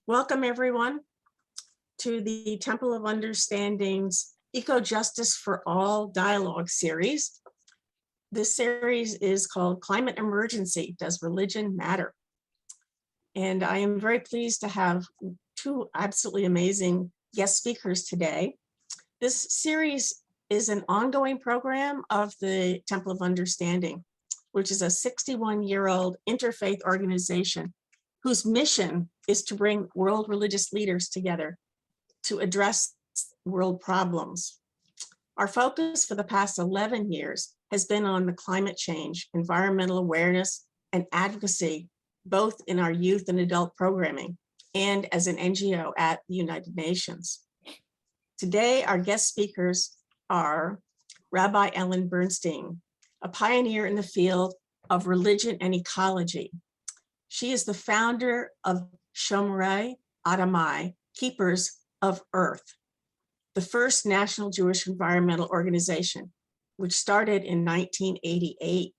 Welcome everyone to the Temple of Understanding's Eco-Justice for All dialogue series. This series is called Climate Emergency, Does Religion Matter? And I am very pleased to have two absolutely amazing guest speakers today. This series is an ongoing program of the Temple of Understanding, which is a 61-year-old interfaith organization whose mission is to bring world religious leaders together to address world problems. Our focus for the past 11 years has been on the climate change, environmental awareness, and advocacy, both in our youth and adult programming and as an NGO at the United Nations. Today, our guest speakers are Rabbi Ellen Bernstein, a pioneer in the field of religion and ecology. She is the founder of Shomerei Adamai, Keepers of Earth, the first national Jewish environmental organization, which started in 1988.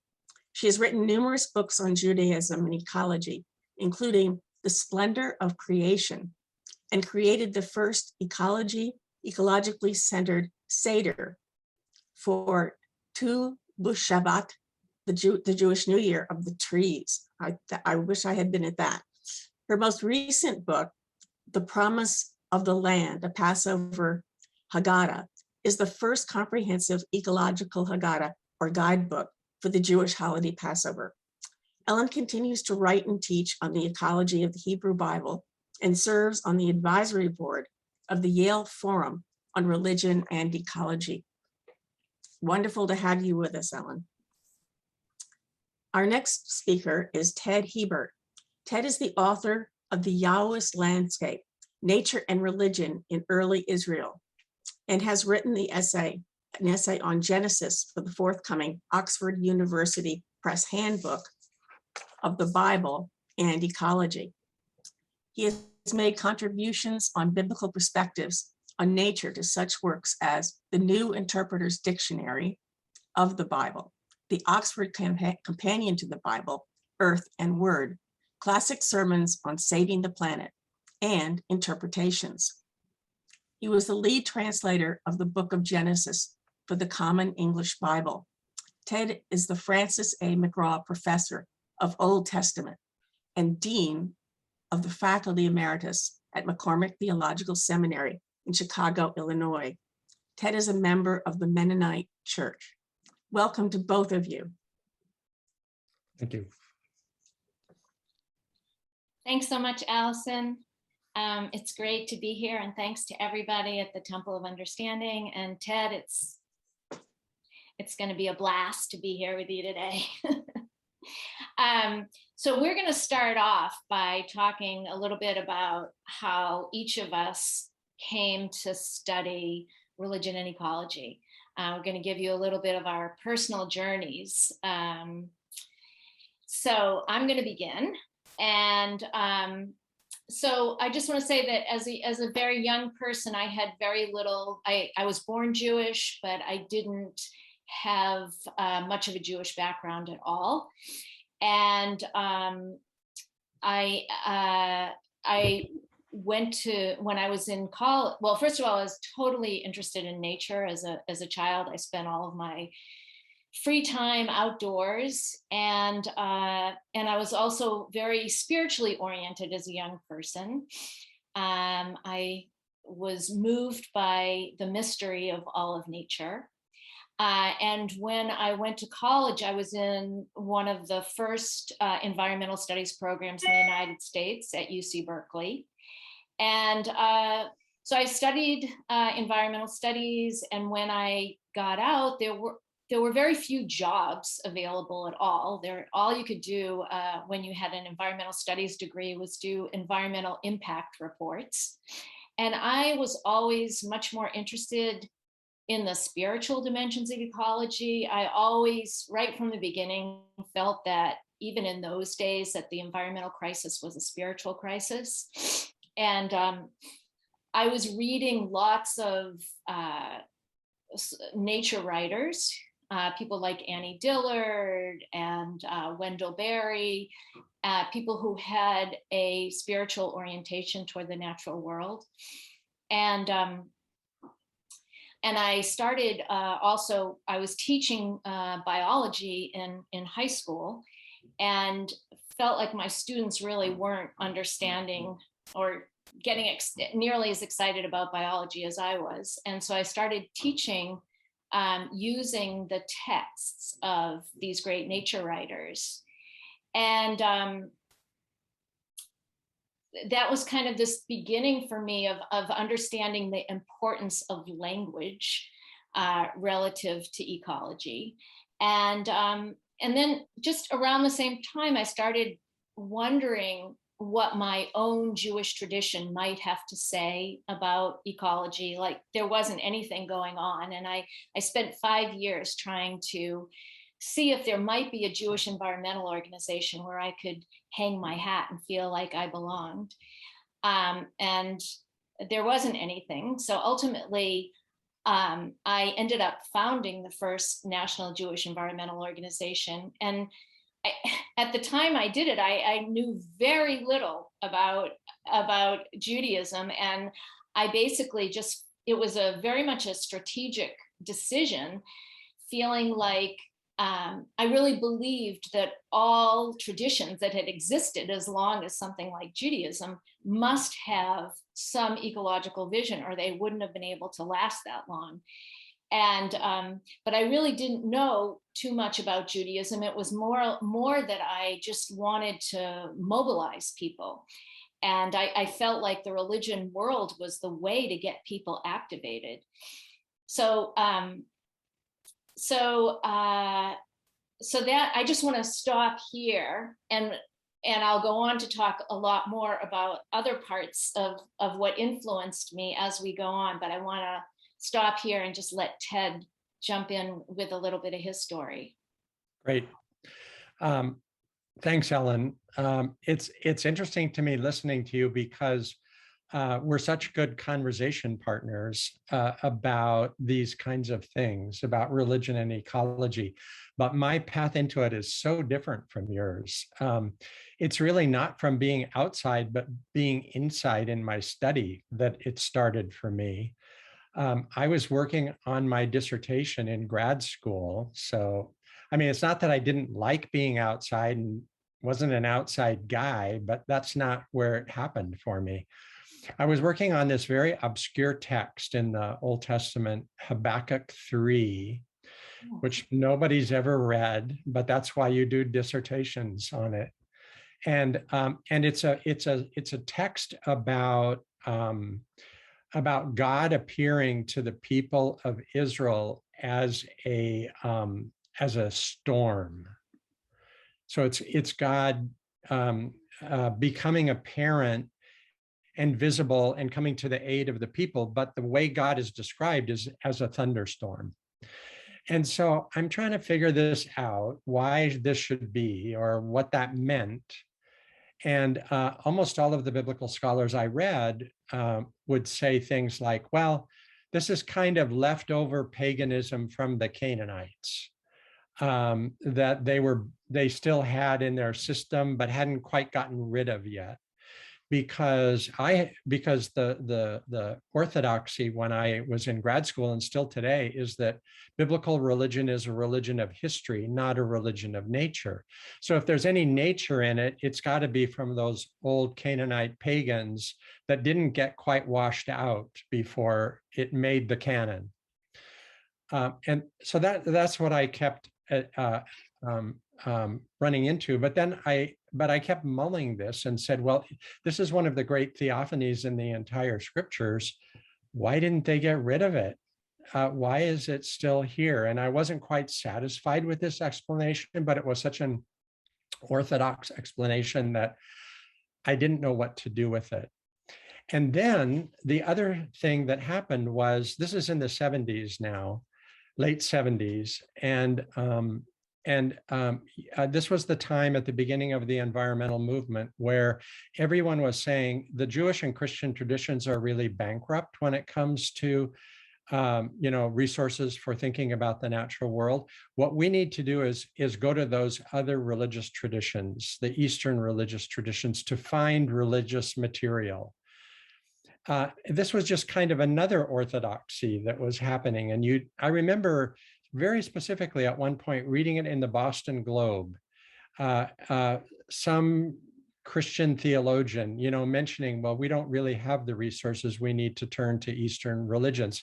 She has written numerous books on Judaism and ecology, including The Splendor of Creation, and created the first ecologically centered Seder for Tu B'Shabbat, the Jewish New Year of the trees. I wish I had been at that. Her most recent book, The Promise of the Land, a Passover Haggadah, is the first comprehensive ecological Haggadah or guidebook for the Jewish holiday Passover. Ellen continues to write and teach on the ecology of the Hebrew Bible and serves on the advisory board of the Yale Forum on Religion and Ecology. Wonderful to have you with us, Ellen. Our next speaker is Ted Hiebert. Ted is the author of The Yahwist Landscape, Nature and Religion in Early Israel, and has written an essay on Genesis for the forthcoming Oxford University Press Handbook of the Bible and Ecology. He has made contributions on biblical perspectives on nature to such works as the New Interpreter's Dictionary of the Bible, the Oxford Companion to the Bible, Earth and Word, classic sermons on saving the planet, and interpretations. He was the lead translator of the Book of Genesis for the Common English Bible. Ted is the Francis A. McGraw Professor of Old Testament and Dean of the Faculty Emeritus at McCormick Theological Seminary in Chicago, Illinois. Ted is a member of the Mennonite Church. Welcome to both of you. Thank you. Thanks so much, Allison. It's great to be here, and thanks to everybody at the Temple of Understanding. And Ted, it's going to be a blast to be here with you today. So we're going to start off by talking a little bit about how each of us came to study religion and ecology. We're going to give you a little bit of our personal journeys. So I'm going to begin. And so I just want to say that as a very young person, I had very little, I was born Jewish, but I didn't have much of a Jewish background at all. And I went to, when I was in college, well, first of all, I was totally interested in nature as a child. I spent all of my free time outdoors, and I was also very spiritually oriented as a young person. I was moved by the mystery of all of nature. And when I went to college, I was in one of the first environmental studies programs in the United States at UC Berkeley. And so I studied environmental studies, and when I got out, there were very few jobs available at all. All you could do when you had an environmental studies degree was do environmental impact reports. And I was always much more interested in the spiritual dimensions of ecology. I always, right from the beginning, felt that even in those days that the environmental crisis was a spiritual crisis. And I was reading lots of nature writers people like Annie Dillard and Wendell Berry, people who had a spiritual orientation toward the natural world. And I started also, I was teaching biology in high school, and felt like my students really weren't understanding or getting nearly as excited about biology as I was. And so I started teaching using the texts of these great nature writers. And that was kind of this beginning for me of understanding the importance of language relative to ecology. And then just around the same time, I started wondering what my own Jewish tradition might have to say about ecology. Like, there wasn't anything going on. And I spent 5 years trying to see if there might be a Jewish environmental organization where I could hang my hat and feel like I belonged. And there wasn't anything. So ultimately, I ended up founding the first National Jewish Environmental Organization. And at the time I did it, I knew very little about Judaism. And I basically just, it was very much a strategic decision, feeling like I really believed that all traditions that had existed as long as something like Judaism must have some ecological vision, or they wouldn't have been able to last that long. And but I really didn't know too much about Judaism. It was more that I just wanted to mobilize people. And I felt like the religion world was the way to get people activated. So that I just want to stop here, and I'll go on to talk a lot more about other parts of what influenced me as we go on. But I want to stop here and just let Ted jump in with a little bit of his story. Great. Thanks, Ellen. It's interesting to me listening to you because we're such good conversation partners about these kinds of things, about religion and ecology. But my path into it is so different from yours. It's really not from being outside, but being inside in my study that it started for me. I was working on my dissertation in grad school. So, I mean, it's not that I didn't like being outside and wasn't an outside guy, but that's not where it happened for me. I was working on this very obscure text in the Old Testament, Habakkuk 3, which nobody's ever read, but that's why you do dissertations on it. And it's a text about God appearing to the people of Israel as a storm. So it's God becoming apparent and visible and coming to the aid of the people, but the way God is described is as a thunderstorm. And so I'm trying to figure this out, why this should be or what that meant. And almost all of the biblical scholars I read would say things like, well, this is kind of leftover paganism from the Canaanites that they still had in their system, but hadn't quite gotten rid of yet. Because the orthodoxy when I was in grad school and still today is that biblical religion is a religion of history, not a religion of nature. So if there's any nature in it, it's got to be from those old Canaanite pagans that didn't get quite washed out before it made the canon. And so that's what I kept running into. But I kept mulling this and said, well, this is one of the great theophanies in the entire scriptures. Why didn't they get rid of it? Why is it still here? And I wasn't quite satisfied with this explanation, but it was such an orthodox explanation that I didn't know what to do with it. And then the other thing that happened was, this is in the 70s now, late 70s. And this was the time at the beginning of the environmental movement where everyone was saying the Jewish and Christian traditions are really bankrupt when it comes to resources for thinking about the natural world. What we need to do is go to those other religious traditions, the Eastern religious traditions, to find religious material. This was just kind of another orthodoxy that was happening. And I remember very specifically at one point reading it in the Boston Globe, some Christian theologian, mentioning, well, we don't really have the resources, we need to turn to Eastern religions.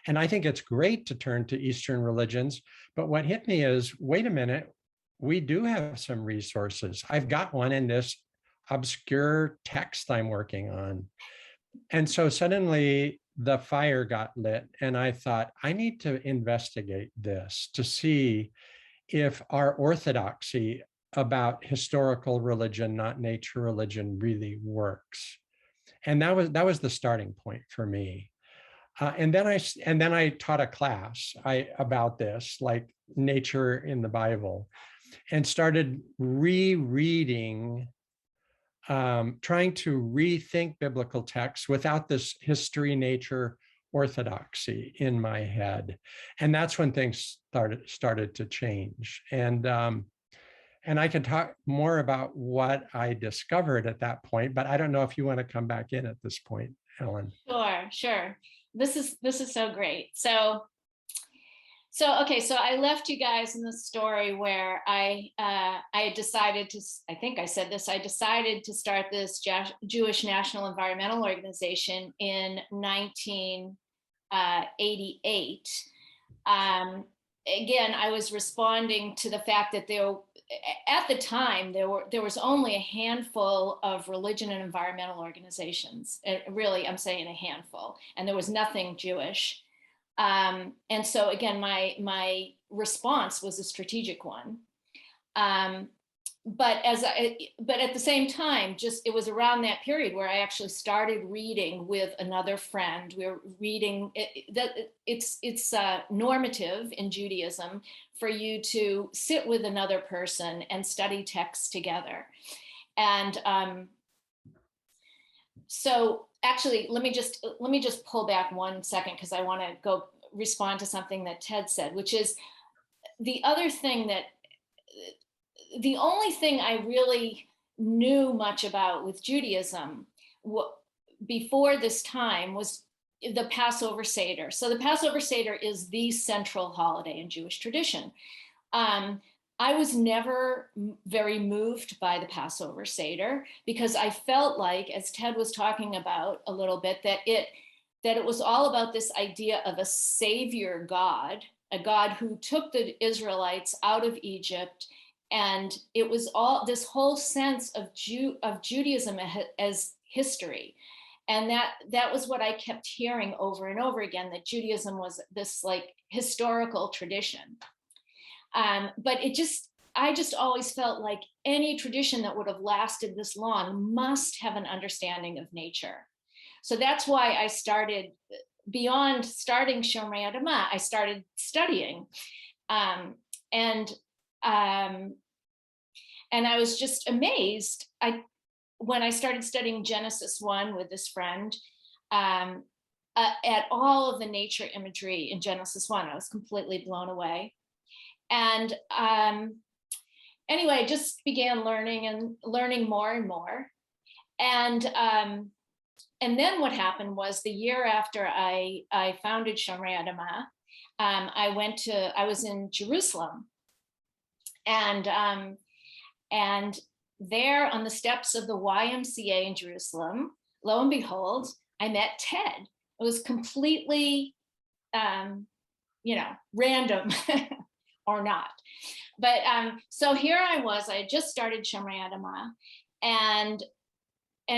And I think it's great to turn to Eastern religions, but what hit me is, wait a minute, we do have some resources. I've got one in this obscure text I'm working on. And so suddenly the fire got lit, and I thought, I need to investigate this to see if our orthodoxy about historical religion, not nature religion, really works. And that was the starting point for me. And then I taught a class about this, like nature in the Bible, and started rereading, trying to rethink biblical texts without this history, nature, orthodoxy in my head. And that's when things started to change. And I can talk more about what I discovered at that point, but I don't know if you want to come back in at this point, Ellen. Sure. This is so great. So okay, so I left you guys in the story where I decided to, I think I said this, I decided to start this Jewish National Environmental Organization in 1988. Again, I was responding to the fact that at the time, there was only a handful of religion and environmental organizations. Really, I'm saying a handful, and there was nothing Jewish. And so again, my response was a strategic one. But at the same time, it was around that period where I actually started reading with another friend. We were reading it's normative in Judaism for you to sit with another person and study texts together. And so actually, let me just pull back 1 second, because I want to go respond to something that Ted said, which is the other thing that. The only thing I really knew much about with Judaism before this time was the Passover Seder. So the Passover Seder is the central holiday in Jewish tradition. I was never very moved by the Passover Seder, because I felt like, as Ted was talking about a little bit, that it was all about this idea of a savior God, a God who took the Israelites out of Egypt. And it was all this whole sense of Judaism as history. And that was what I kept hearing over and over again, that Judaism was this like historical tradition. But I just always felt like any tradition that would have lasted this long must have an understanding of nature. So that's why I started, beyond starting Shomrei Adamah, I started studying. And I was just amazed. When I started studying Genesis 1 with this friend, at all of the nature imagery in Genesis 1, I was completely blown away. And anyway, I just began learning more and more. And then what happened was, the year after I founded Shomrei Adamah, I was in Jerusalem, and there on the steps of the YMCA in Jerusalem, lo and behold, I met Ted. It was completely, random or not. But so here I was, I had just started Shomrei Adamah, and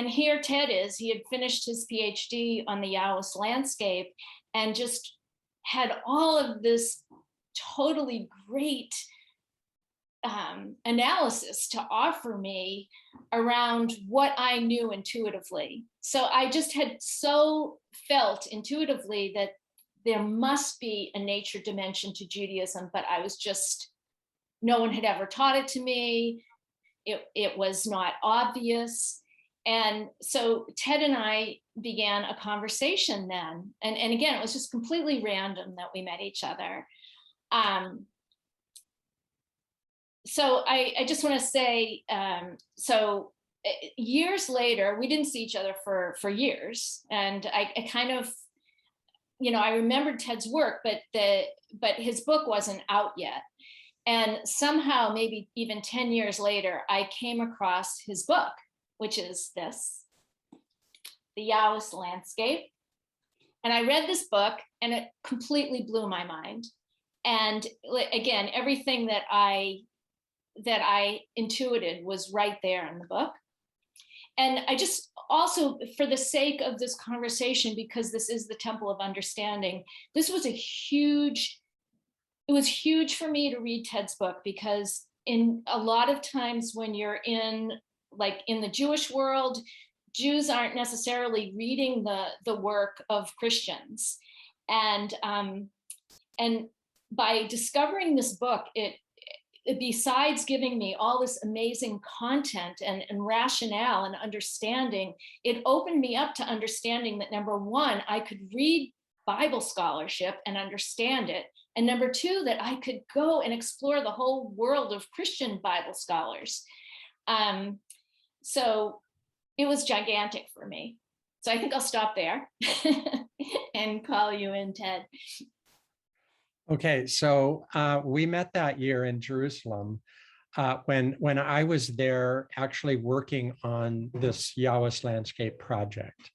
here Ted is. He had finished his PhD on the Yahwist landscape and just had all of this totally great analysis to offer me around what I knew intuitively. So I just had so felt intuitively that there must be a nature dimension to Judaism, but no one had ever taught it to me. It was not obvious. And so Ted and I began a conversation then. And again, it was just completely random that we met each other. So I just want to say, years later, we didn't see each other for years. And I kind of, I remembered Ted's work, but his book wasn't out yet. And somehow, maybe even 10 years later, I came across his book, which is this, The Yahwist Landscape. And I read this book and it completely blew my mind. And again, everything that I intuited was right there in the book. And I just also, for the sake of this conversation, because this is the Temple of Understanding, it was huge for me to read Ted's book, because in a lot of times when you're in the Jewish world, Jews aren't necessarily reading the work of Christians. And by discovering this book, it besides giving me all this amazing content and rationale and understanding, it opened me up to understanding that, number one, I could read Bible scholarship and understand it. And number two, that I could go and explore the whole world of Christian Bible scholars. So it was gigantic for me. So I think I'll stop there and call you in, Ted. Okay, so we met that year in Jerusalem when I was there actually working on this Yahwist Landscape project.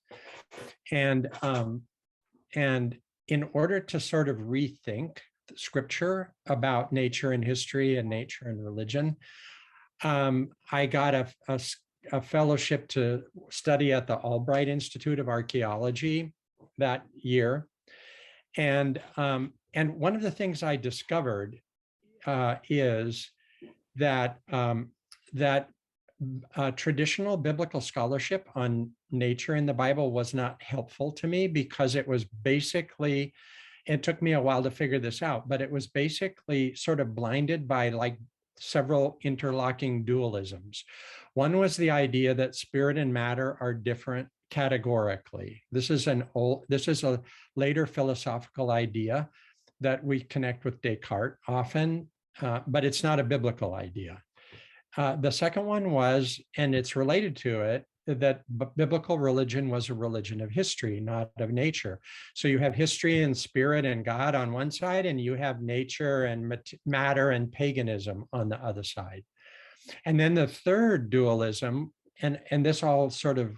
And in order to sort of rethink scripture about nature and history and nature and religion, I got a fellowship to study at the Albright Institute of Archaeology that year. And one of the things I discovered is that traditional biblical scholarship on nature in the Bible was not helpful to me, because it was basically, it took me a while to figure this out, but it was basically sort of blinded by like several interlocking dualisms. One was the idea that spirit and matter are different categorically. This is a later philosophical idea that we connect with Descartes often, but it's not a biblical idea. The second one was, and it's related to it, that biblical religion was a religion of history, not of nature. So you have history and spirit and God on one side, and you have nature and matter and paganism on the other side. And then the third dualism, and this all sort of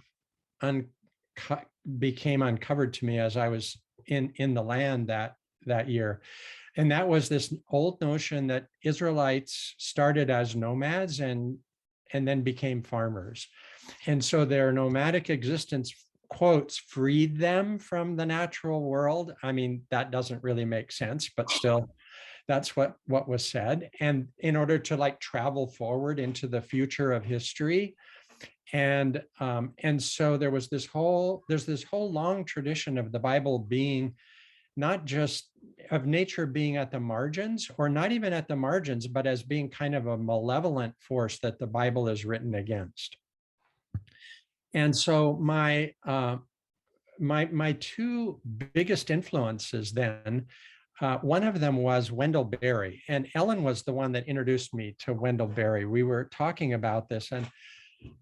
became uncovered to me as I was in the land that year. And that was this old notion that Israelites started as nomads and then became farmers. And so their nomadic existence, quotes, freed them from the natural world. I mean, that doesn't really make sense, but still, that's what was said. And in order to like travel forward into the future of history. And so there's this whole long tradition of the Bible being not just of nature being at the margins, or not even at the margins, but as being kind of a malevolent force that the Bible is written against. And so my two biggest influences then, one of them was Wendell Berry, and Ellen was the one that introduced me to Wendell Berry. We were talking about this, and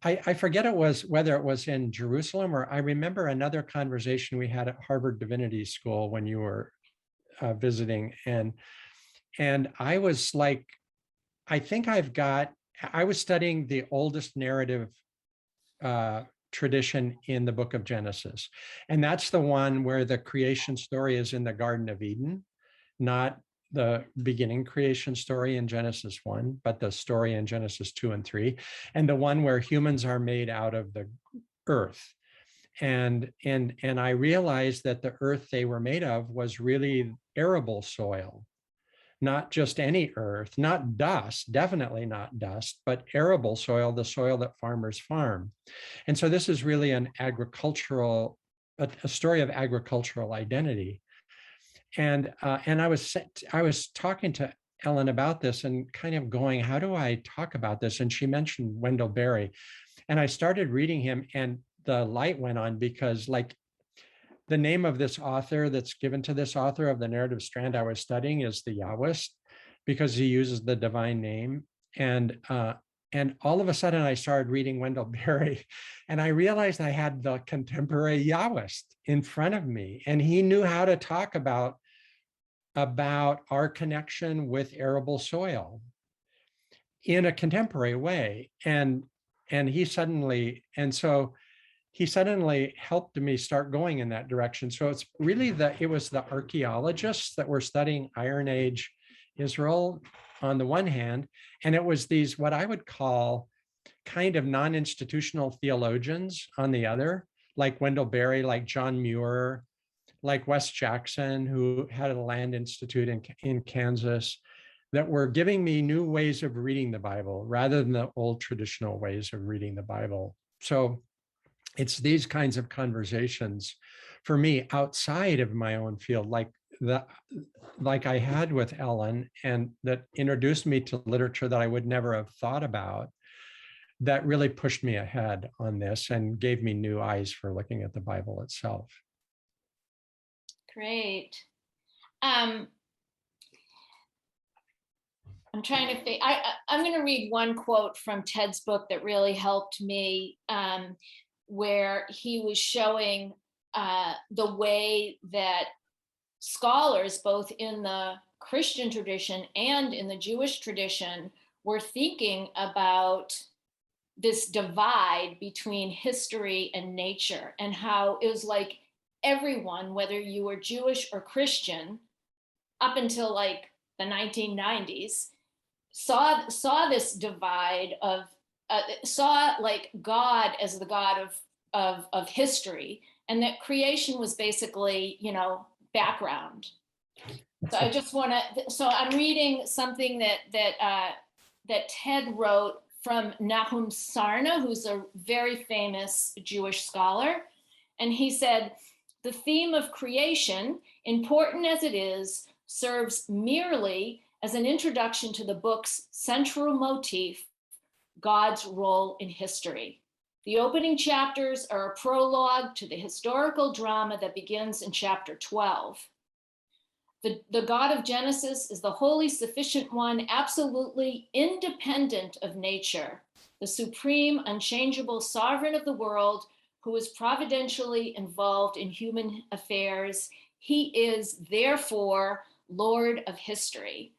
I forget whether it was in Jerusalem, or I remember another conversation we had at Harvard Divinity School when you were visiting. And I was like, I was studying the oldest narrative tradition in the book of Genesis. And that's the one where the creation story is in the Garden of Eden, not the beginning creation story in Genesis 1, but the story in Genesis 2 and 3, and the one where humans are made out of the earth. And I realized that the earth they were made of was really arable soil, not just any earth, not dust, definitely not dust, but arable soil, the soil that farmers farm. And so this is really a story of agricultural identity. And I was talking to Ellen about this and kind of going, how do I talk about this? And she mentioned Wendell Berry. And I started reading him, and the light went on, because like the name of this author that's given to this author of the narrative strand I was studying is the Yahwist, because he uses the divine name. And all of a sudden I started reading Wendell Berry, and I realized I had the contemporary Yahwist in front of me, and he knew how to talk about our connection with arable soil in a contemporary way. So he suddenly helped me start going in that direction. So it's really it was the archaeologists that were studying Iron Age Israel on the one hand, and it was these, what I would call kind of non-institutional theologians on the other, like Wendell Berry, like John Muir, like Wes Jackson, who had a land institute in Kansas, that were giving me new ways of reading the Bible rather than the old traditional ways of reading the Bible. So it's these kinds of conversations for me outside of my own field, like I had with Ellen, and that introduced me to literature that I would never have thought about, that really pushed me ahead on this and gave me new eyes for looking at the Bible itself. Great. I'm trying to think. I'm going to read one quote from Ted's book that really helped me, where he was showing the way that scholars, both in the Christian tradition and in the Jewish tradition, were thinking about this divide between history and nature, and how it was like everyone, whether you were Jewish or Christian, up until like the 1990s, saw this divide of saw like God as the God of history, and that creation was basically, you know, background. So I just want to. So I'm reading something that Ted wrote from Nahum Sarna, who's a very famous Jewish scholar, and he said, "The theme of creation, important as it is, serves merely as an introduction to the book's central motif, God's role in history. The opening chapters are a prologue to the historical drama that begins in chapter 12. The God of Genesis is the wholly sufficient one, absolutely independent of nature, the supreme, unchangeable sovereign of the world, who is providentially involved in human affairs. He is, therefore, Lord of history."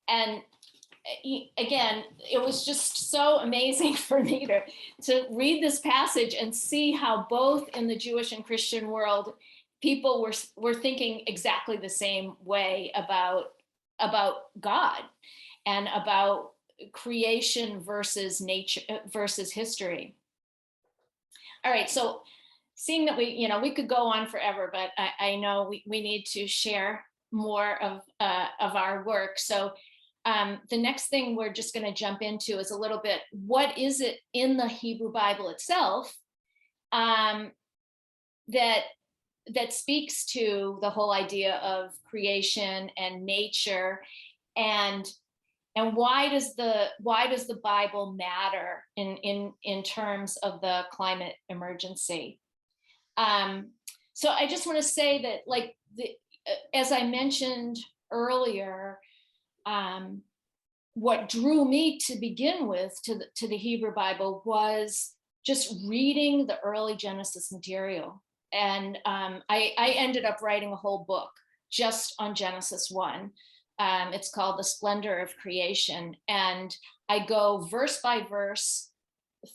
And again, it was just so amazing for me to read this passage and see how both in the Jewish and Christian world, people were thinking exactly the same way about God and about creation versus nature versus history. All right, so seeing that we could go on forever, but I know we need to share more of our work. So the next thing we're just going to jump into is a little bit, what is it in the Hebrew Bible itself that speaks to the whole idea of creation and nature, and why does the Bible matter in terms of the climate emergency? So I just want to say that, like, as I mentioned earlier, what drew me to begin with to the Hebrew Bible was just reading the early Genesis material. And I ended up writing a whole book just on Genesis 1. It's called The Splendor of Creation. And I go verse by verse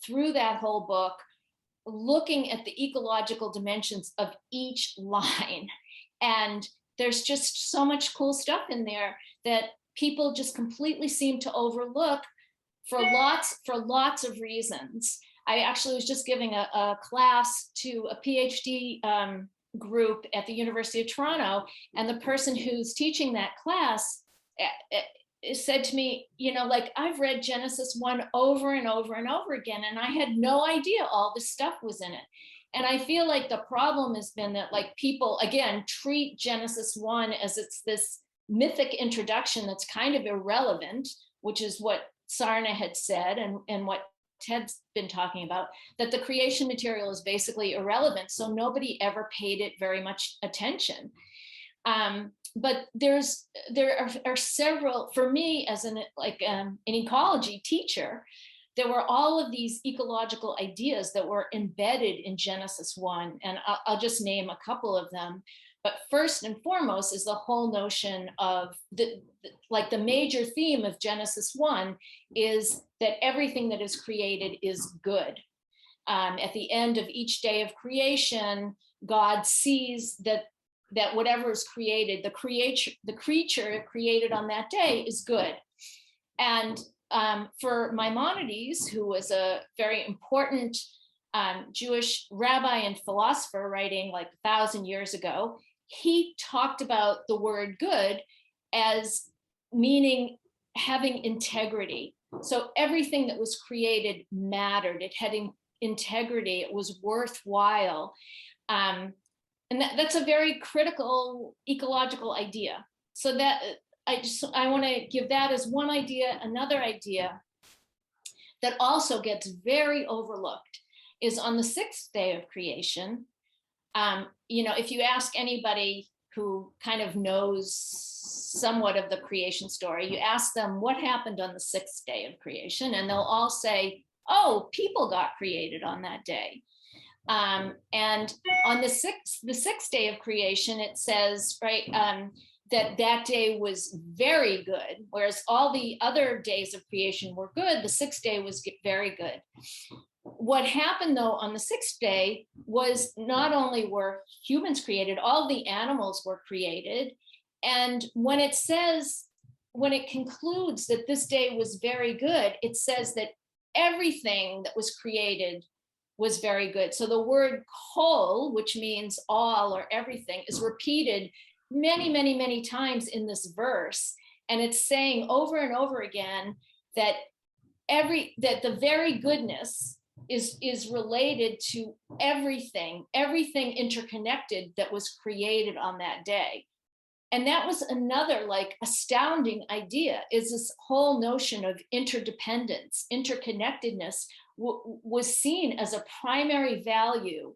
through that whole book, looking at the ecological dimensions of each line. And there's just so much cool stuff in there that people just completely seem to overlook for lots of reasons. I actually was just giving a class to a PhD group at the University of Toronto, and the person who's teaching that class said to me, like, I've read Genesis 1 over and over and over again, and I had no idea all this stuff was in it. And I feel like the problem has been that, like, people, again, treat Genesis 1 as it's this mythic introduction that's kind of irrelevant, which is what Sarna had said and what Ted's been talking about, that the creation material is basically irrelevant, so nobody ever paid it very much attention. But there are several, for me as an ecology teacher, there were all of these ecological ideas that were embedded in Genesis 1, and I'll just name a couple of them. But first and foremost is the whole notion of the major theme of Genesis 1 is that everything that is created is good. At the end of each day of creation, God sees that whatever is created, the creature created on that day is good. And for Maimonides, who was a very important Jewish rabbi and philosopher writing like 1,000 years ago, he talked about the word good as meaning having integrity. So everything that was created mattered. It had integrity. It was worthwhile. And that's a very critical ecological idea. So that I want to give that as one idea. Another idea that also gets very overlooked is on the sixth day of creation. If you ask anybody who kind of knows somewhat of the creation story, you ask them what happened on the sixth day of creation, and they'll all say, oh, people got created on that day. And on the sixth day of creation, it says, right, that day was very good, whereas all the other days of creation were good. The sixth day was very good. What happened, though, on the sixth day was not only were humans created, all the animals were created. And when it concludes that this day was very good, it says that everything that was created was very good. So the word kol, which means all or everything, is repeated many, many, many times in this verse. And it's saying over and over again that the very goodness is related to everything interconnected that was created on that day. And that was another astounding idea, is this whole notion of interdependence, interconnectedness was seen as a primary value.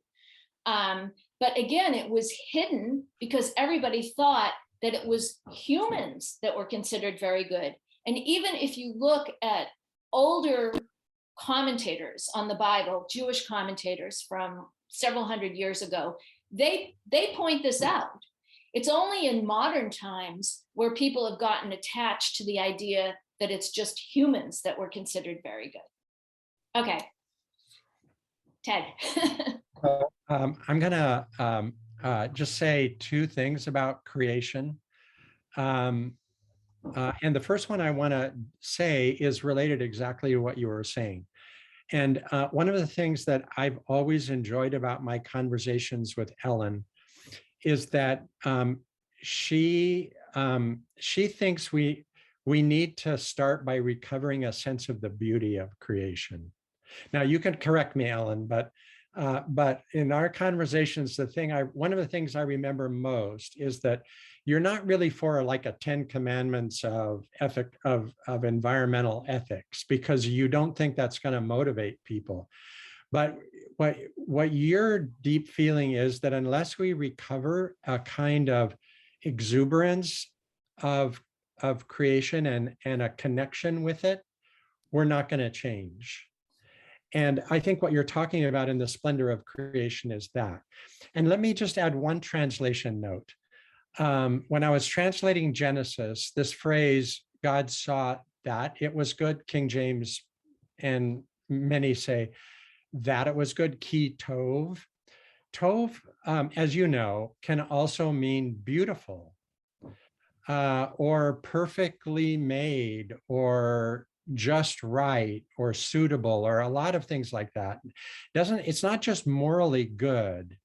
But again, it was hidden because everybody thought that it was humans that were considered very good. And even if you look at older commentators on the Bible, Jewish commentators from several hundred years ago, they point this out. It's only in modern times where people have gotten attached to the idea that it's just humans that were considered very good. Okay, Ted. I'm gonna just say two things about creation. And the first one I want to say is related exactly to what you were saying. And one of the things that I've always enjoyed about my conversations with Ellen is that she thinks we need to start by recovering a sense of the beauty of creation. Now, you can correct me, Ellen, but in our conversations, one of the things I remember most is that you're not really for like a 10 commandments of environmental ethics, because you don't think that's going to motivate people. But what your deep feeling is that unless we recover a kind of exuberance of creation and a connection with it, we're not going to change. And I think what you're talking about in the splendor of creation is that. And let me just add one translation note. When I was translating Genesis, this phrase, God saw that it was good, King James and many say that it was good, ki tov. Tov, as you know, can also mean beautiful or perfectly made or just right or suitable or a lot of things like that. It's not just morally good.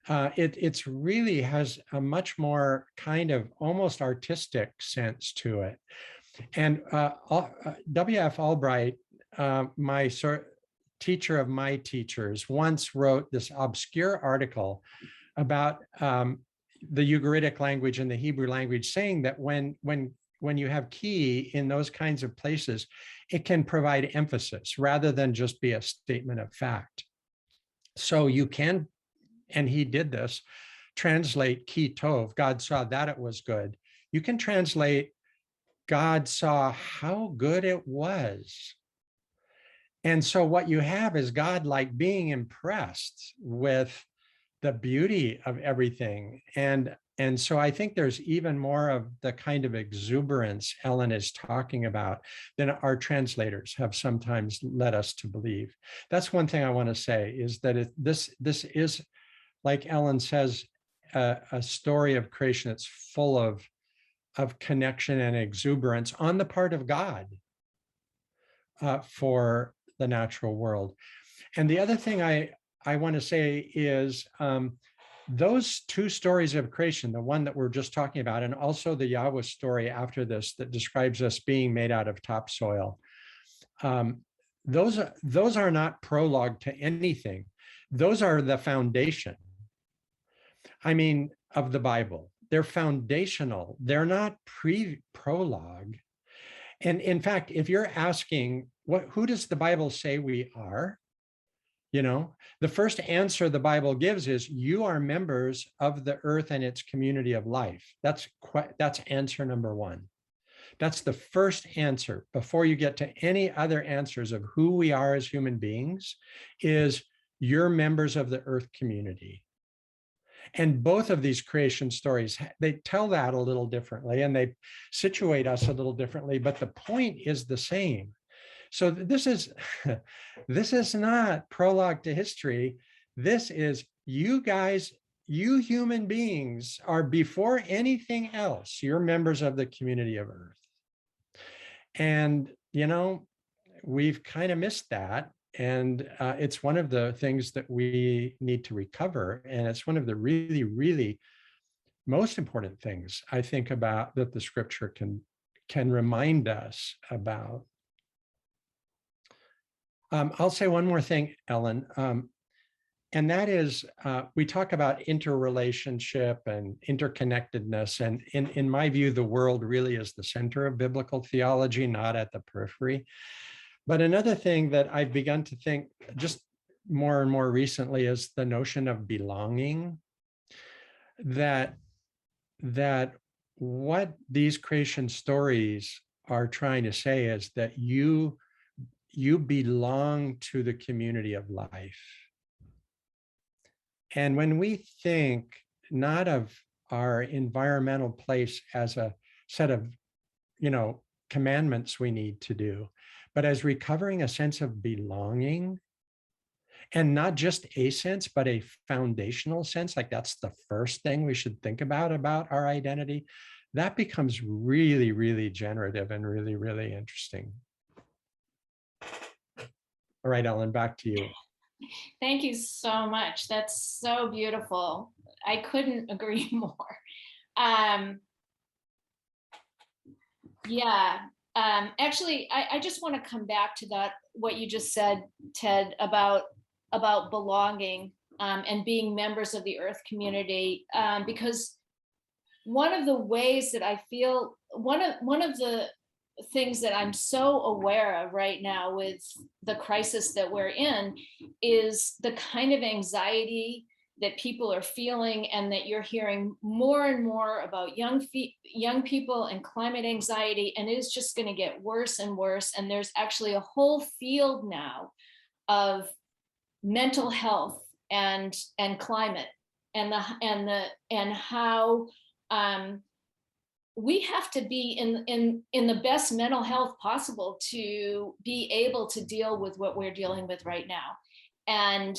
It's really has a much more kind of almost artistic sense to it. And W.F. Albright, my teacher of my teachers, once wrote this obscure article about the Ugaritic language and the Hebrew language, saying that when when you have key in those kinds of places, it can provide emphasis rather than just be a statement of fact. So you can, and he did this, translate ki tov, God saw that it was good. You can translate God saw how good it was. And so what you have is God like being impressed with the beauty of everything. And so I think there's even more of the kind of exuberance Ellen is talking about than our translators have sometimes led us to believe. That's one thing I want to say, is that this is, like Ellen says, a story of creation that's full of connection and exuberance on the part of God for the natural world. And the other thing I want to say is those two stories of creation, the one that we're just talking about, and also the Yahweh story after this that describes us being made out of topsoil, those are not prologue to anything. Those are the foundation, I mean, of the Bible. They're foundational. They're not prologue. And in fact, if you're asking, who does the Bible say we are? You know, the first answer the Bible gives is, you are members of the earth and its community of life. That's answer number one. That's the first answer before you get to any other answers of who we are as human beings, is you're members of the earth community. And both of these creation stories, they tell that a little differently and they situate us a little differently, but the point is the same. So this is not prologue to history. This is, you guys, you human beings are, before anything else, you're members of the community of earth. And, you know, we've kind of missed that. And it's one of the things that we need to recover. And it's one of the really, really most important things I think about that the scripture can remind us about. I'll say one more thing, Ellen, and that is, we talk about interrelationship and interconnectedness. And in my view, the world really is the center of biblical theology, not at the periphery. But another thing that I've begun to think just more and more recently is the notion of belonging, that what these creation stories are trying to say is that you belong to the community of life. And when we think not of our environmental place as a set of, you know, commandments we need to do, but as recovering a sense of belonging, and not just a sense, but a foundational sense, like that's the first thing we should think about our identity, that becomes really, really generative and really, really interesting. All right, Ellen, back to you. Thank you so much. That's so beautiful. I couldn't agree more. Actually, I just want to come back to that, what you just said, Ted, about belonging and being members of the earth community, because one of the ways that I feel, one of the things that I'm so aware of right now with the crisis that we're in is the kind of anxiety that people are feeling, and that you're hearing more and more about young people and climate anxiety, and it is just going to get worse and worse. And there's actually a whole field now of mental health and climate and how we have to be in the best mental health possible to be able to deal with what we're dealing with right now. And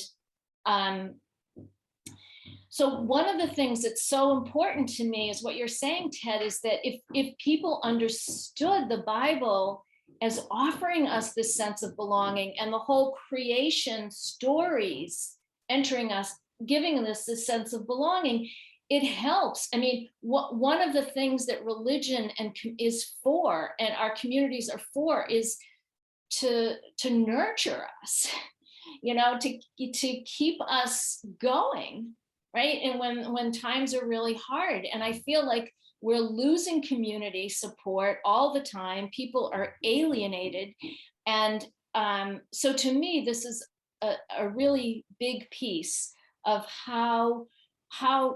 so one of the things that's so important to me is what you're saying, Ted, is that if people understood the Bible as offering us this sense of belonging, and the whole creation stories entering us, giving us this sense of belonging, it helps. I mean, one of the things that religion is for, and our communities are for, is to nurture us, you know, to keep us going, right? And when times are really hard, and I feel like we're losing community support all the time. People are alienated. And so to me, this is a really big piece of how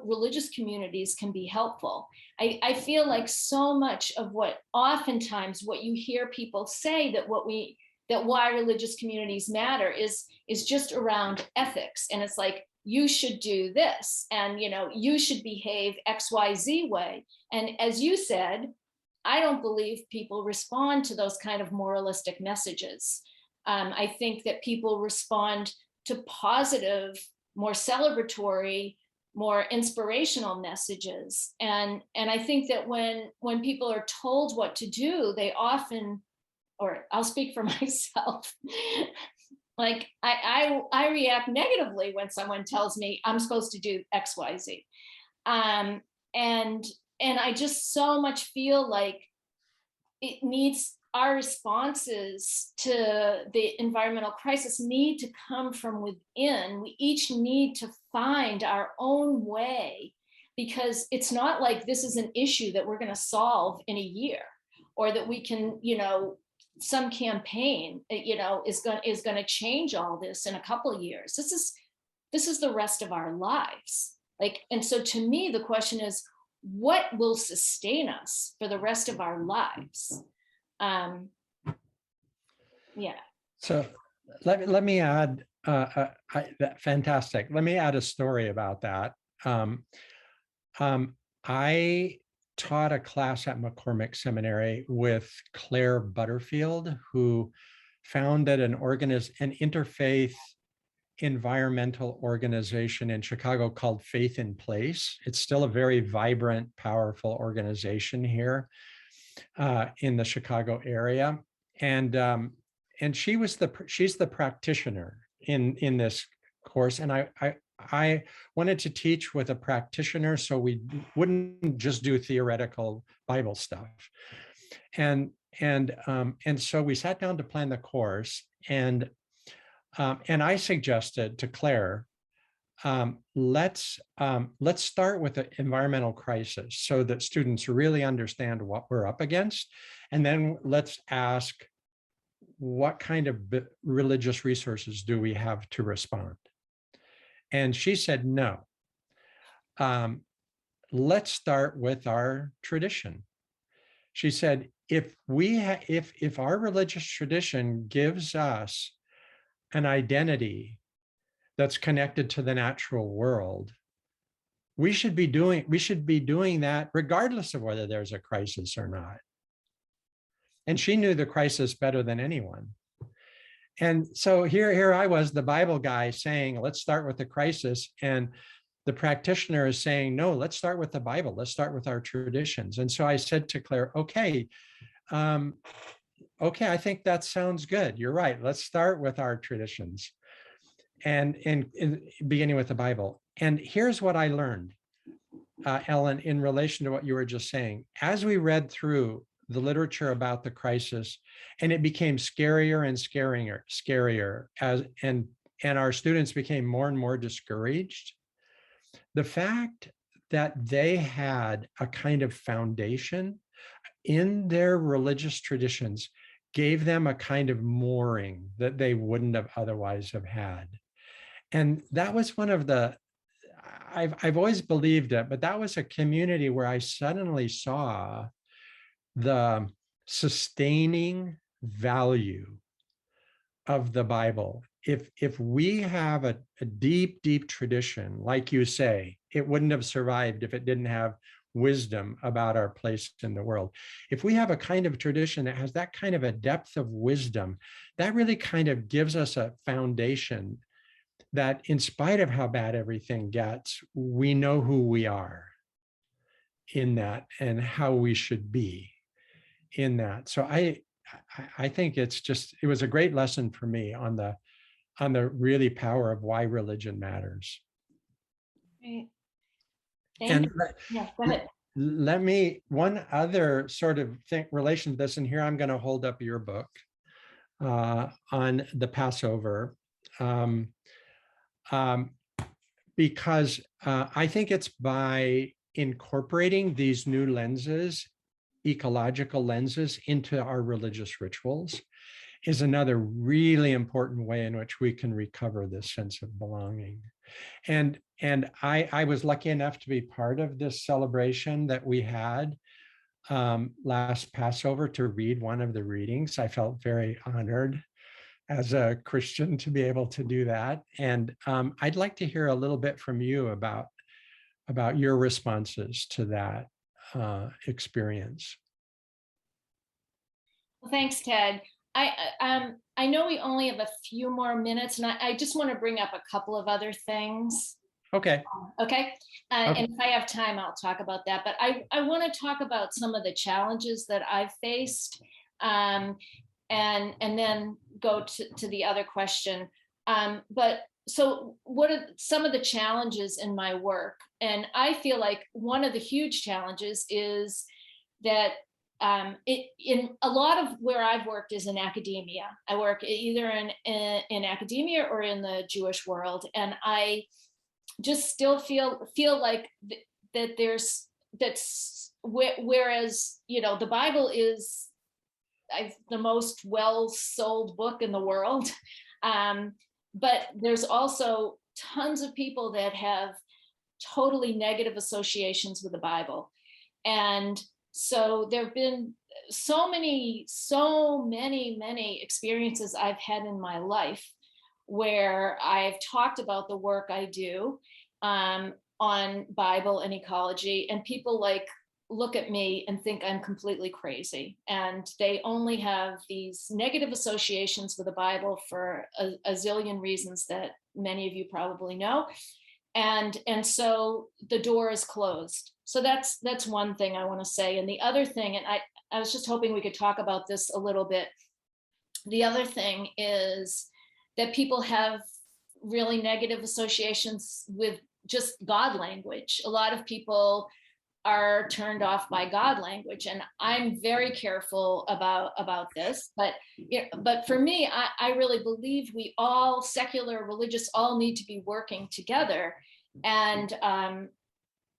religious communities can be helpful. I feel like so much of what oftentimes what you hear people say that why religious communities matter is just around ethics. And it's like, you should do this, and you should behave XYZ way. And as you said, I don't believe people respond to those kind of moralistic messages. I think that people respond to positive, more celebratory, more inspirational messages. And I think that when people are told what to do, they often, or I'll speak for myself, like I react negatively when someone tells me I'm supposed to do XYZ. And I just so much feel like it needs, our responses to the environmental crisis need to come from within. We each need to find our own way, because it's not like this is an issue that we're going to solve in a year, or that we can, some campaign, is going to change all this in a couple of years. This is the rest of our lives. Like, and so to me, the question is, what will sustain us for the rest of our lives? Yeah. So let me add, fantastic. Let me add a story about that. I taught a class at McCormick Seminary with Claire Butterfield, who founded an interfaith environmental organization in Chicago called Faith in Place. It's still a very vibrant, powerful organization here in the Chicago area. And she's the practitioner in this course. And I wanted to teach with a practitioner, so we wouldn't just do theoretical Bible stuff. And so we sat down to plan the course, and I suggested to Claire, let's start with the environmental crisis so that students really understand what we're up against, and then let's ask, what kind of religious resources do we have to respond? And she said, no. Let's start with our tradition. She said, if our religious tradition gives us an identity that's connected to the natural world, we should be doing that regardless of whether there's a crisis or not. And she knew the crisis better than anyone. And so here I was, the Bible guy, saying, let's start with the crisis. And the practitioner is saying, no, let's start with the Bible. Let's start with our traditions. And so I said to Claire, okay, I think that sounds good. You're right. Let's start with our traditions, and beginning with the Bible. And here's what I learned, Ellen, in relation to what you were just saying. As we read through the literature about the crisis, and it became scarier and scarier and our students became more and more discouraged, the fact that they had a kind of foundation in their religious traditions gave them a kind of mooring that they wouldn't have otherwise have had. And that was one of the, I've always believed it, but that was a community where I suddenly saw the sustaining value of the Bible. If we have a deep, deep tradition, like you say, it wouldn't have survived if it didn't have wisdom about our place in the world. If we have a kind of tradition that has that kind of a depth of wisdom, that really kind of gives us a foundation that, in spite of how bad everything gets, we know who we are in that and how we should be in that. So I think it was a great lesson for me on the really power of why religion matters. Right. And yeah, go ahead. Let me, one other sort of relation to this, and here I'm going to hold up your book on the Passover, because I think it's by incorporating these new lenses, ecological lenses, into our religious rituals is another really important way in which we can recover this sense of belonging. And I was lucky enough to be part of this celebration that we had last Passover, to read one of the readings. I felt very honored as a Christian to be able to do that. And I'd like to hear a little bit from you about your responses to that experience. Well, thanks, Ted. I know we only have a few more minutes, and I just want to bring up a couple of other things. Okay. Okay. Okay. And if I have time, I'll talk about that. But I want to talk about some of the challenges that I've faced, and then go to the other question. But so what are some of the challenges in my work? And I feel like one of the huge challenges is that in a lot of where I've worked is in academia. I work either in academia or in the Jewish world, and I just still feel like that whereas the Bible is the most well-sold book in the world, but there's also tons of people that have totally negative associations with the Bible. And so there have been so many experiences I've had in my life where I've talked about the work I do on Bible and ecology, and people look at me and think I'm completely crazy. And they only have these negative associations with the Bible for a zillion reasons that many of you probably know. And so the door is closed. So that's one thing I want to say. And the other thing, and I was just hoping we could talk about this a little bit. The other thing is that people have really negative associations with just God language. A lot of people are turned off by God language, and I'm very careful about this. But for me, I really believe we all, secular, religious, all need to be working together. And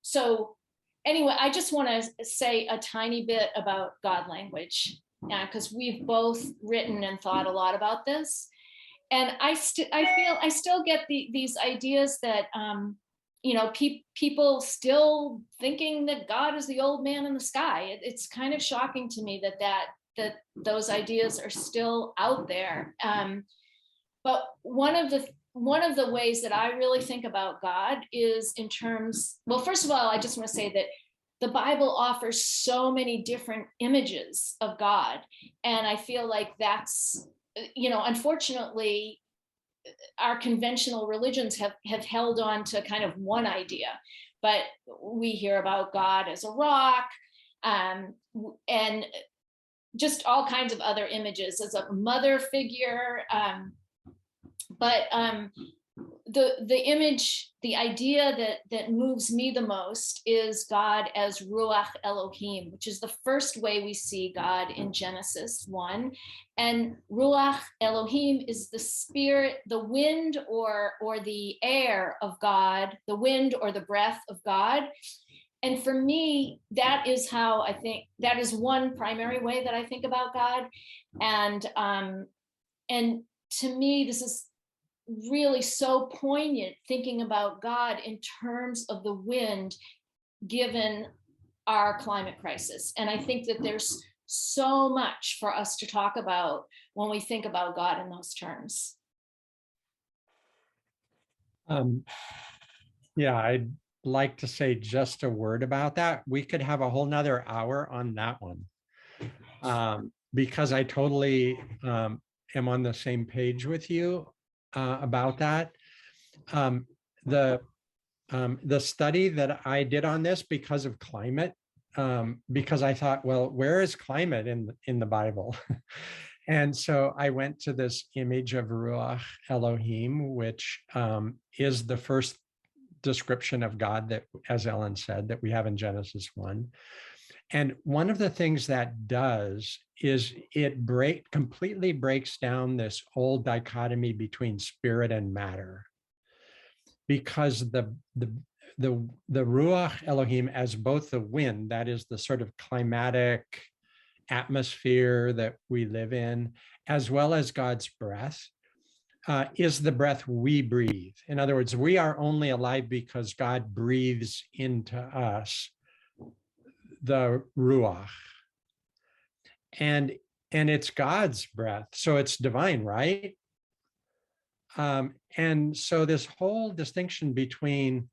so anyway, I just want to say a tiny bit about God language, because we've both written and thought a lot about this. And I feel I still get these ideas that people still thinking that God is the old man in the sky. It's kind of shocking to me that those ideas are still out there. But one of the ways that I really think about God is in terms, well, first of all, I just want to say that the Bible offers so many different images of God. And I feel like that's, unfortunately, our conventional religions have held on to kind of one idea, but we hear about God as a rock, and just all kinds of other images as a mother figure. But the image, the idea that moves me the most is God as Ruach Elohim, which is the first way we see God in Genesis 1. And Ruach Elohim is the spirit, the wind or the air of God, the wind or the breath of God. And for me, that is how I think, that is one primary way that I think about God. And to me, this is really so poignant, thinking about God in terms of the wind, given our climate crisis. And I think that there's so much for us to talk about when we think about God in those terms. Yeah, I'd like to say just a word about that. We could have a whole nother hour on that one, because I totally am on the same page with you about that. The study that I did on this because of climate, because I thought, well, where is climate in the Bible? And so I went to this image of Ruach Elohim, which is the first description of God that, as Ellen said, that we have in Genesis 1. And one of the things that does is it completely breaks down this old dichotomy between spirit and matter. because the Ruach Elohim as both the wind, that is the sort of climatic atmosphere that we live in, as well as God's breath, is the breath we breathe. In other words, we are only alive because God breathes into us the Ruach. And it's God's breath, so it's divine, right? And so this whole distinction between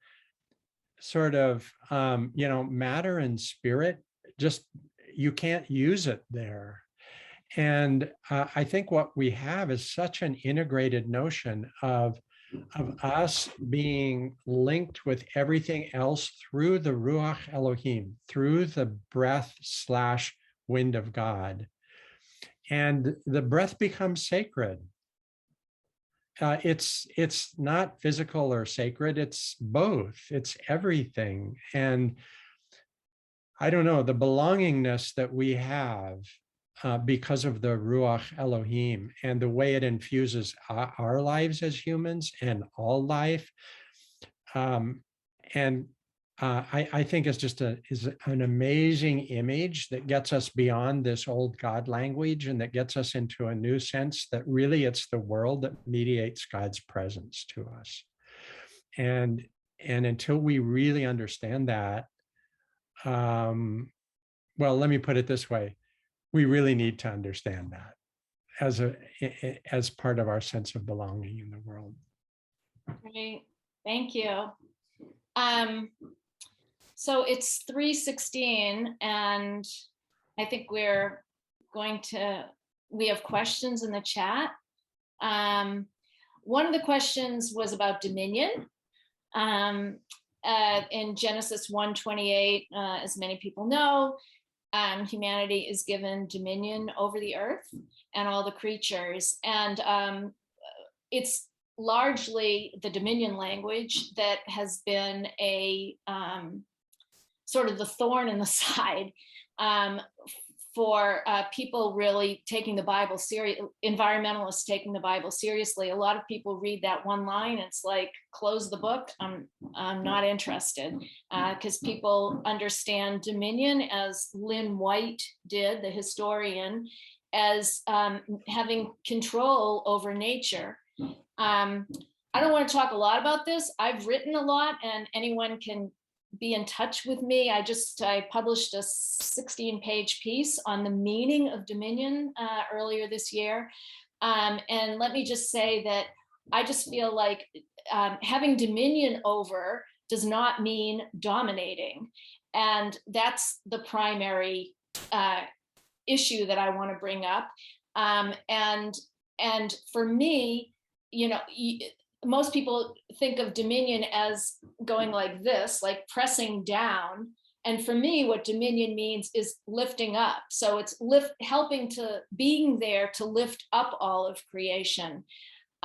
sort of, matter and spirit, just, you can't use it there. And I think what we have is such an integrated notion of us being linked with everything else through the Ruach Elohim, through the breath / wind of God. And the breath becomes sacred. It's not physical or sacred, it's both, it's everything. And I don't know, the belongingness that we have because of the Ruach Elohim and the way it infuses our lives as humans and all life. I think it's just is an amazing image that gets us beyond this old God language and that gets us into a new sense that really it's the world that mediates God's presence to us. And until we really understand that, well, let me put it this way. We really need to understand that as part of our sense of belonging in the world. Great, thank you. So it's 3:16, and I think we have questions in the chat. One of the questions was about dominion. In Genesis 1:28, as many people know, humanity is given dominion over the earth and all the creatures. And it's largely the dominion language that has been a sort of the thorn in the side for people really taking the Bible serious, environmentalists taking the Bible seriously. A lot of people read that one line, it's like, close the book, I'm not interested, because people understand dominion, as Lynn White did, the historian, as having control over nature. I don't want to talk a lot about this. I've written a lot, and anyone can be in touch with me. I published a 16-page piece on the meaning of dominion earlier this year. And let me just say that I just feel like having dominion over does not mean dominating. And that's the primary issue that I want to bring up. And for me, most people think of dominion as going like this, like pressing down. And for me, what dominion means is lifting up. So it's being there to lift up all of creation,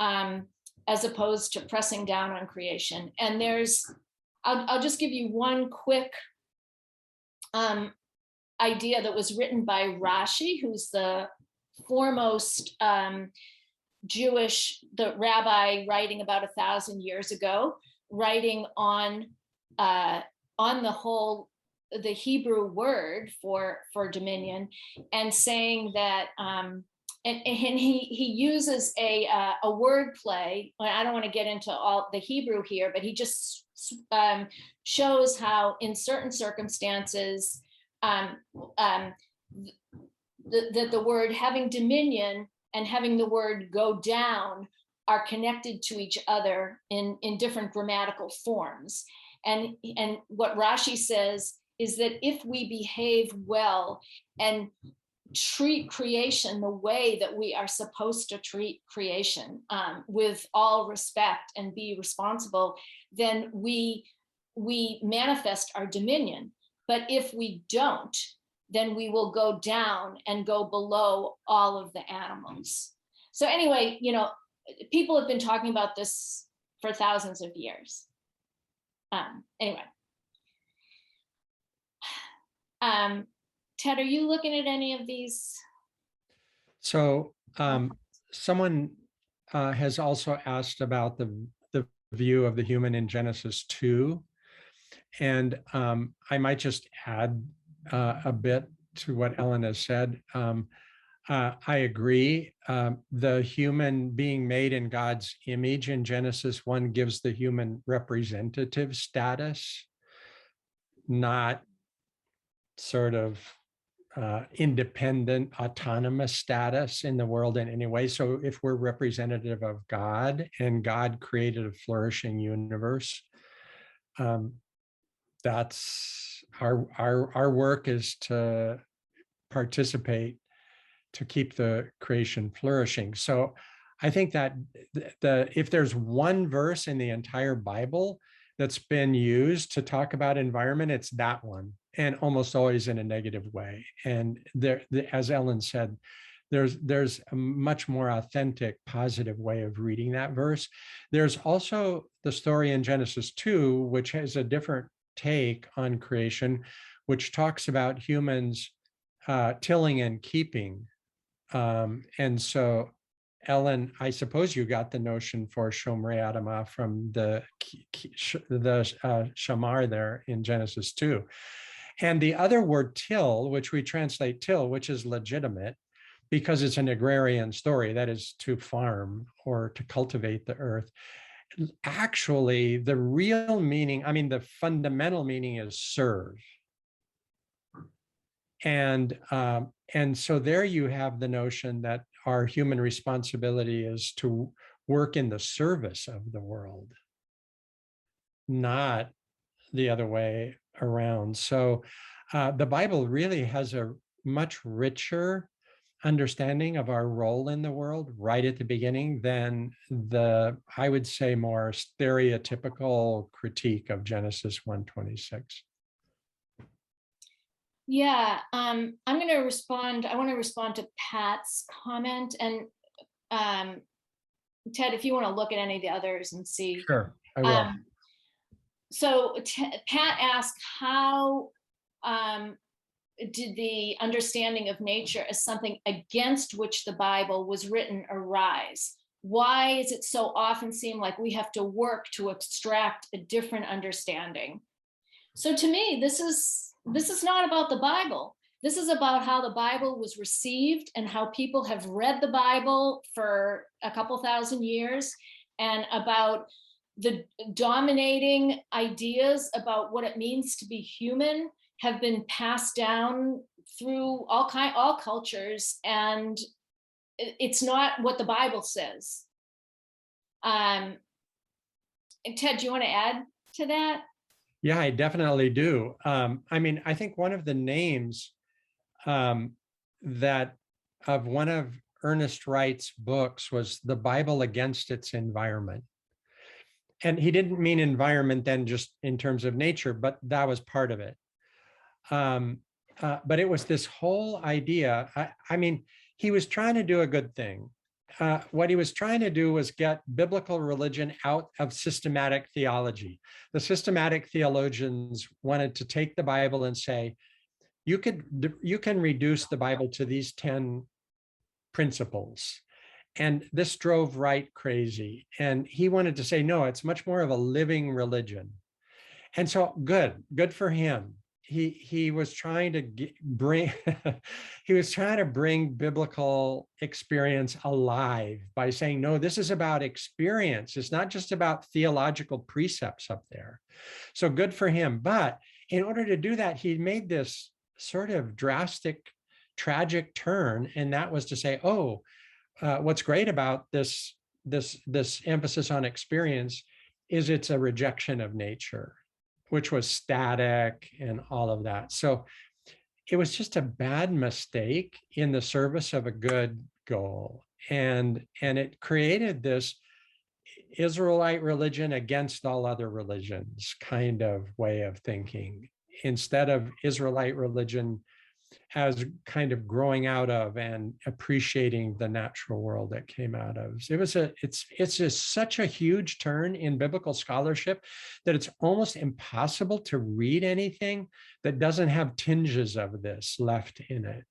as opposed to pressing down on creation. And I'll just give you one quick idea that was written by Rashi, who's the foremost the rabbi writing about 1,000 years ago, writing on the Hebrew word for dominion, and saying that, and he uses a word play. I don't want to get into all the Hebrew here, but he just shows how in certain circumstances that the word having dominion and having the word go down are connected to each other in different grammatical forms. And what Rashi says is that if we behave well and treat creation the way that we are supposed to treat creation, with all respect and be responsible, then we manifest our dominion. But if we don't, then we will go down and go below all of the animals. So anyway, people have been talking about this for thousands of years. Anyway. Ted, are you looking at any of these? So someone has also asked about the view of the human in Genesis 2. And I might just add a bit to what Ellen has said. I agree. The human being made in God's image in Genesis 1 gives the human representative status, not sort of independent, autonomous status in the world in any way. So if we're representative of God and God created a flourishing universe, that's our work is to participate to keep the creation flourishing. So I think that if there's one verse in the entire Bible that's been used to talk about environment, it's that one, and almost always in a negative way. And there, as Ellen said, there's a much more authentic, positive way of reading that verse. There's also the story in Genesis 2, which has a different take on creation, which talks about humans tilling and keeping. And so, Ellen, I suppose you got the notion for Shomrei Adamah from the Shamar there in Genesis 2. And the other word till, which we translate till, which is legitimate because it's an agrarian story, that is to farm or to cultivate the earth. Actually, the real meaning, I mean, the fundamental meaning is serve. And so there you have the notion that our human responsibility is to work in the service of the world, not the other way around. So the Bible really has a much richer understanding of our role in the world right at the beginning than the, I would say, more stereotypical critique of Genesis 1:26. Yeah, I'm going to respond. I want to respond to Pat's comment. And Ted, if you want to look at any of the others and see. Sure, I will. So Pat asked, how did the understanding of nature as something against which the Bible was written arise? Why does it so often seem like we have to work to extract a different understanding? So to me, this is not about the Bible. This is about how the Bible was received and how people have read the Bible for a couple thousand years, and about the dominating ideas about what it means to be human have been passed down through all cultures, and it's not what the Bible says. Ted, do you want to add to that? Yeah, I definitely do. I mean, I think one of the names that of one of Ernest Wright's books was The Bible Against Its Environment. And he didn't mean environment then just in terms of nature, but that was part of it. But it was this whole idea. I mean, he was trying to do a good thing. What he was trying to do was get biblical religion out of systematic theology. The systematic theologians wanted to take the Bible and say, you can reduce the Bible to these 10 principles. And this drove Wright crazy. And he wanted to say, no, it's much more of a living religion. And so good for him. He was trying to bring biblical experience alive by saying, no, this is about experience. It's not just about theological precepts up there. So good for him. But in order to do that, he made this sort of drastic, tragic turn. And that was to say, what's great about this emphasis on experience is it's a rejection of nature, which was static and all of that. So it was just a bad mistake in the service of a good goal. And it created this Israelite religion against all other religions kind of way of thinking, instead of Israelite religion as kind of growing out of and appreciating the natural world that came out of. It's just such a huge turn in biblical scholarship that it's almost impossible to read anything that doesn't have tinges of this left in it.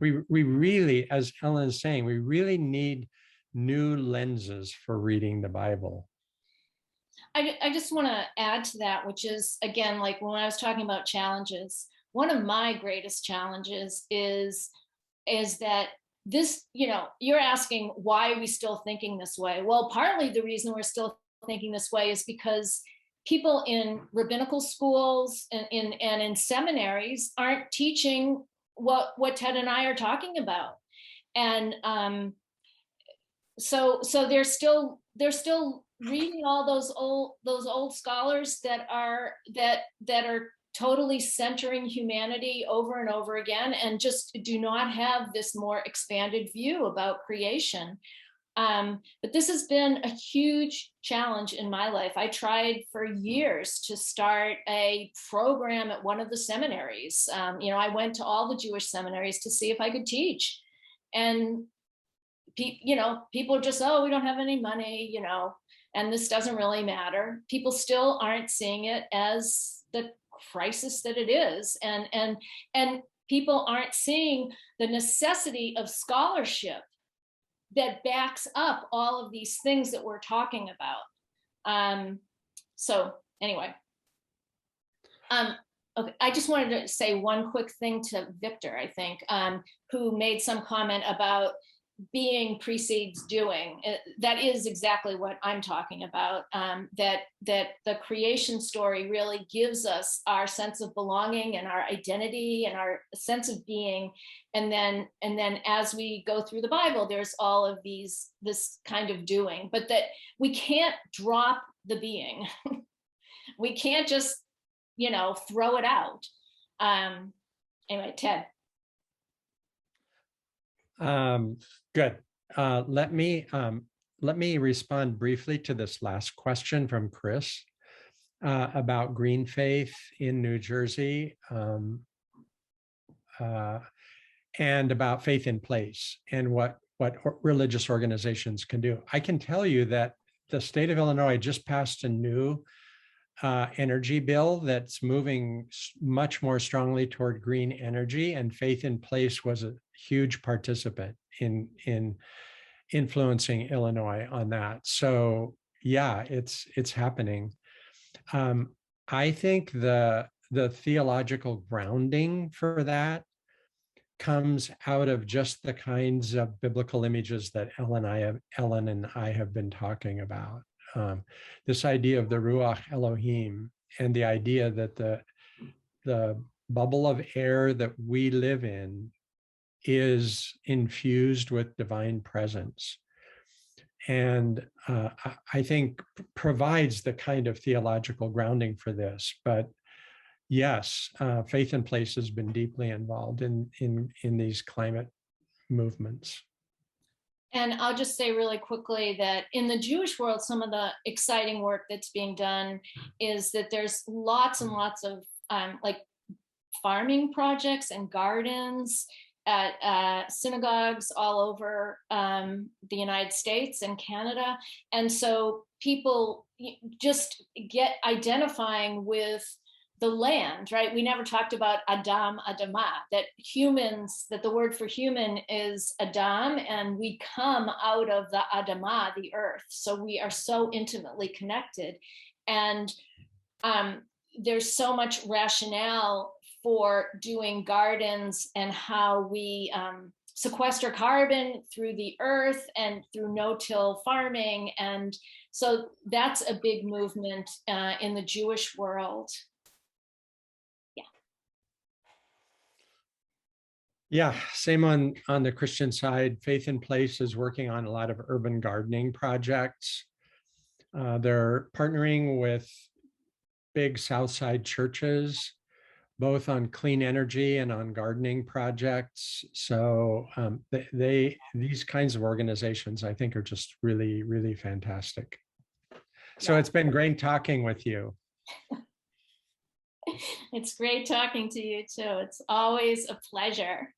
We really, as Ellen is saying, we really need new lenses for reading the Bible. I just want to add to that, which is, again, like when I was talking about challenges, one of my greatest challenges is that this, you're asking why are we still thinking this way? Well, partly the reason we're still thinking this way is because people in rabbinical schools and in seminaries aren't teaching what Ted and I are talking about. And so they're still reading all those old scholars that are totally centering humanity over and over again, and just do not have this more expanded view about creation. But this has been a huge challenge in my life. I tried for years to start a program at one of the seminaries. I went to all the Jewish seminaries to see if I could teach. And, people are just, oh, we don't have any money, and this doesn't really matter. People still aren't seeing it as the crisis that it is. And people aren't seeing the necessity of scholarship that backs up all of these things that we're talking about. So anyway, okay, I just wanted to say one quick thing to Victor, I think, who made some comment about being precedes doing. That is exactly what I'm talking about, that the creation story really gives us our sense of belonging and our identity and our sense of being. And then as we go through the Bible, there's all of this kind of doing, but that we can't drop the being. We can't just, throw it out. Anyway, Ted. Good. Let me respond briefly to this last question from Chris about green faith in New Jersey, and about faith in place and what religious organizations can do. I can tell you that the state of Illinois just passed a new energy bill that's moving much more strongly toward green energy, and Faith in Place was a huge participant in influencing Illinois on that. So yeah, it's happening. I think the theological grounding for that comes out of just the kinds of biblical images that Ellen and I have been talking about. This idea of the Ruach Elohim, and the idea that the bubble of air that we live in is infused with divine presence, and I think provides the kind of theological grounding for this. But yes, Faith in Place has been deeply involved in these climate movements. And I'll just say really quickly that in the Jewish world, some of the exciting work that's being done is that there's lots and lots of like farming projects and gardens at synagogues all over the United States and Canada. And so people just get identifying with the land, right? We never talked about Adam, Adamah, that the word for human is Adam, and we come out of the Adamah, the earth. So we are so intimately connected. And there's so much rationale for doing gardens and how we sequester carbon through the earth and through no-till farming. And so that's a big movement in the Jewish world. Yeah, same on the Christian side. Faith in Place is working on a lot of urban gardening projects. They're partnering with big Southside churches, both on clean energy and on gardening projects. So these kinds of organizations, I think, are just really, really fantastic. So it's been great talking with you. It's great talking to you too. It's always a pleasure.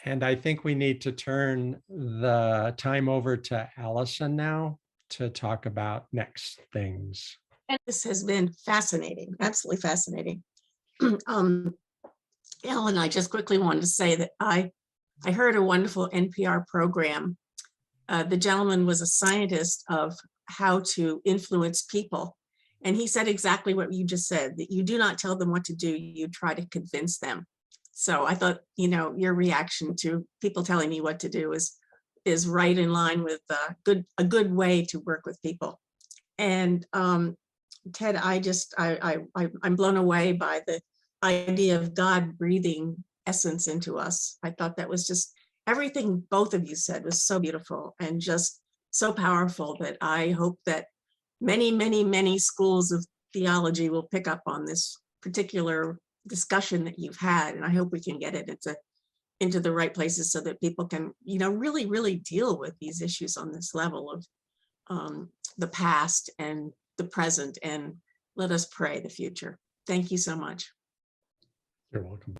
And I think we need to turn the time over to Allison now to talk about next things. And this has been fascinating, absolutely fascinating. Ellen, I just quickly wanted to say that I heard a wonderful NPR program. The gentleman was a scientist of how to influence people. And he said exactly what you just said, that you do not tell them what to do, you try to convince them. So I thought, you know, your reaction to people telling me what to do is right in line with a good way to work with people. And Ted, I'm blown away by the idea of God breathing essence into us. I thought that was just everything both of you said was so beautiful and just so powerful that I hope that many, many, many schools of theology will pick up on this particular discussion that you've had. And I hope we can get it into the right places so that people can, you know, really, really deal with these issues on this level of the past and the present, and let us pray the future. Thank you so much. You're welcome.